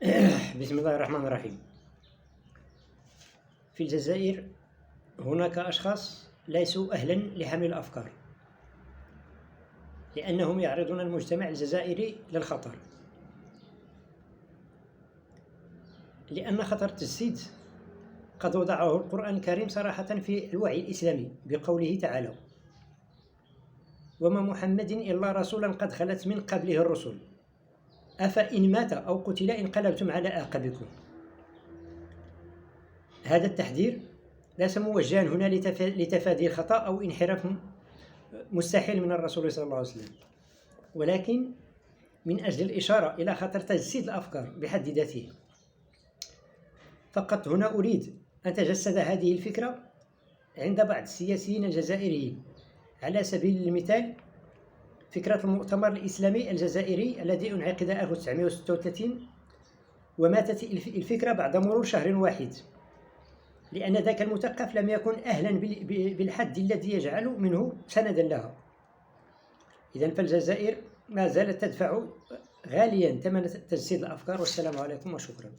بسم الله الرحمن الرحيم. في الجزائر هناك أشخاص ليسوا أهلا لحمل الأفكار، لأنهم يعرضون المجتمع الجزائري للخطر، لأن خطر التجسيد قد وضعه القرآن الكريم صراحة في الوعي الإسلامي بقوله تعالى: وما محمد إلا رسولا قد خلت من قبله الرسل أفإن مات أو قتل انقلبتم على أعقابكم. هذا التحذير ليس موجها هنا لتفادي الخطأ أو انحراف مستحيل من الرسول صلى الله عليه وسلم، ولكن من أجل الإشارة إلى خطر تجسيد الأفكار بحد ذاته. فقط هنا أريد أن تجسد هذه الفكرة عند بعض السياسيين الجزائريين. على سبيل المثال، فكرة المؤتمر الإسلامي الجزائري الذي انعقد 1936، وماتت الفكرة بعد مرور شهر واحد، لأن ذاك المثقف لم يكن أهلا بالحد الذي يجعل منه سندا لها. إذن فالجزائر ما زالت تدفع غاليا ثمن تجسيد الأفكار. والسلام عليكم وشكرا.